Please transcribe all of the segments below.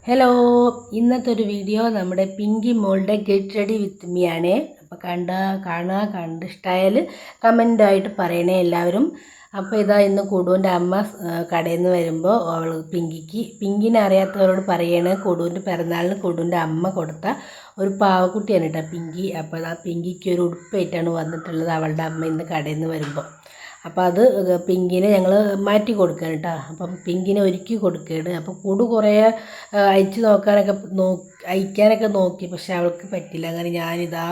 Hello, ഇന്നത്തെ ഒരു video നമ്മുടെ പിങ്കി മോളുടെ ഗെറ്റ് റെഡി വിത്ത് മീ ആണ്. അപ്പോൾ കണ്ട് ഇഷ്ടമായാൽ കമൻ്റായിട്ട് പറയണേ എല്ലാവരും. അപ്പോൾ ഇതാ ഇന്ന് കുടുവിൻ്റെ അമ്മ കടയിൽ നിന്ന് വരുമ്പോൾ അവൾ പിങ്കിനെ അറിയാത്തവരോട് പറയണേ, കുടുവിൻ്റെ പിറന്നാളിന് കുടുവിൻ്റെ അമ്മ കൊടുത്ത ഒരു പാവക്കുട്ടിയാണ് കേട്ടോ പിങ്കി. അപ്പോൾ ആ പിങ്കിക്ക് ഒരു ഉടുപ്പായിട്ടാണ് വന്നിട്ടുള്ളത് അവളുടെ അമ്മ ഇന്ന് കടയിൽ നിന്ന് വരുമ്പോൾ. അപ്പോൾ അത് പിങ്കിനെ ഞങ്ങൾ മാറ്റി കൊടുക്കുകയാണ് കേട്ടോ. അപ്പം പിങ്കിനെ ഒരുക്കി കൊടുക്കുകയാണ്. അപ്പോൾ കുടു കുറേ അയക്കാനൊക്കെ നോക്കി, പക്ഷെ അവൾക്ക് പറ്റില്ല. അങ്ങനെ ഞാനിതാ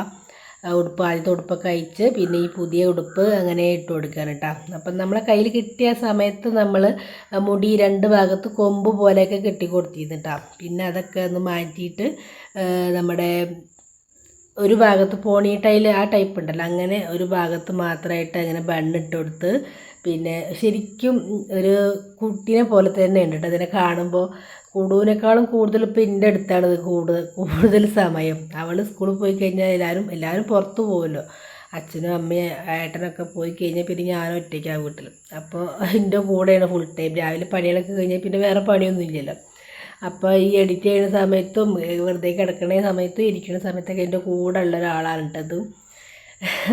ആദ്യത്തെ ഉടുപ്പൊക്കെ അയച്ച് പിന്നെ ഈ പുതിയ ഉടുപ്പ് അങ്ങനെ ഇട്ട് കൊടുക്കുകയാണ് കേട്ടോ. അപ്പം നമ്മളെ കയ്യിൽ കിട്ടിയ സമയത്ത് നമ്മൾ മുടി രണ്ട് ഭാഗത്ത് കൊമ്പ് പോലെയൊക്കെ കെട്ടി കൊടുത്തിരുന്നു കേട്ടോ. പിന്നെ അതൊക്കെ ഒന്ന് മാറ്റിയിട്ട് നമ്മുടെ ഒരു ഭാഗത്ത് പോണി ടൈൽ ആ ടൈപ്പ് ഉണ്ടല്ലോ, അങ്ങനെ ഒരു ഭാഗത്ത് മാത്രമായിട്ട് അങ്ങനെ ബണ്ണിട്ട് കൊടുത്ത് പിന്നെ ശരിക്കും ഒരു കുട്ടീനെ പോലെ തന്നെ ഉണ്ട് കേട്ടോ. അതിനെ കാണുമ്പോൾ കുടുവിനേക്കാളും കൂടുതൽ ഇപ്പം എൻ്റെ അടുത്താണ് കൂടുതൽ സമയം. അവൾ സ്കൂളിൽ പോയി കഴിഞ്ഞാൽ എല്ലാവരും പുറത്ത് പോകുമല്ലോ, അച്ഛനും അമ്മയും ഏട്ടനൊക്കെ പോയി കഴിഞ്ഞാൽ പിന്നെ ഞാനും ഒറ്റയ്ക്കാണ് വീട്ടിൽ. അപ്പോൾ എൻ്റെ കൂടെയാണ് ഫുൾ ടൈം. രാവിലെ പണികളൊക്കെ കഴിഞ്ഞാൽ പിന്നെ വേറെ പണിയൊന്നും ഇല്ലല്ലോ. അപ്പോൾ ഈ എഡിറ്റ് ചെയ്യുന്ന സമയത്തും വെറുതെ കിടക്കുന്ന സമയത്തും ഇരിക്കുന്ന സമയത്തൊക്കെ എൻ്റെ കൂടെ ഉള്ള ഒരാളാണ് കേട്ടത്.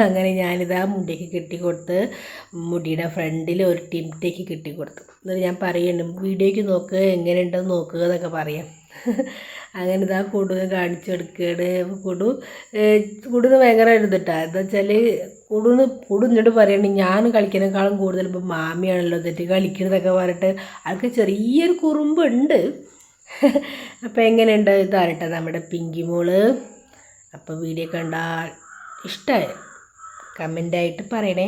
അങ്ങനെ ഞാനിതാ മുടിയൊക്കെ കെട്ടിക്കൊടുത്ത് മുടിയുടെ ഫ്രണ്ടിൽ ഒരു ടിംറ്റേക്ക് കെട്ടിക്കൊടുത്തു. എന്നിട്ട് ഞാൻ പറയുന്നുണ്ട്, വീഡിയോയ്ക്ക് നോക്കുക, എങ്ങനെയുണ്ടെന്ന് നോക്കുക എന്നൊക്കെ പറയാം. അങ്ങനെ ഇതാ കുടുവിനെ കാണിച്ചെടുക്കുകയാണ്. കുടുന്ന് ഭയങ്കര എഴുതിട്ടാ. എന്താ വെച്ചാൽ കുടു ഇങ്ങോട്ട് പറയണേ, ഞാൻ കളിക്കുന്നതിനേക്കാളും കൂടുതൽ ഇപ്പം മാമിയാണല്ലോ തെറ്റ് കളിക്കുന്നതൊക്കെ പറഞ്ഞിട്ട് ആൾക്ക് ചെറിയൊരു കുറുമ്പുണ്ട്. അപ്പോൾ എങ്ങനെയുണ്ട് ഇതാരട്ടെ നമ്മുടെ പിങ്കി മോള്. അപ്പോൾ വീഡിയോ കണ്ടാൽ ഇഷ്ടമായി കമൻ്റായിട്ട് പറയണേ.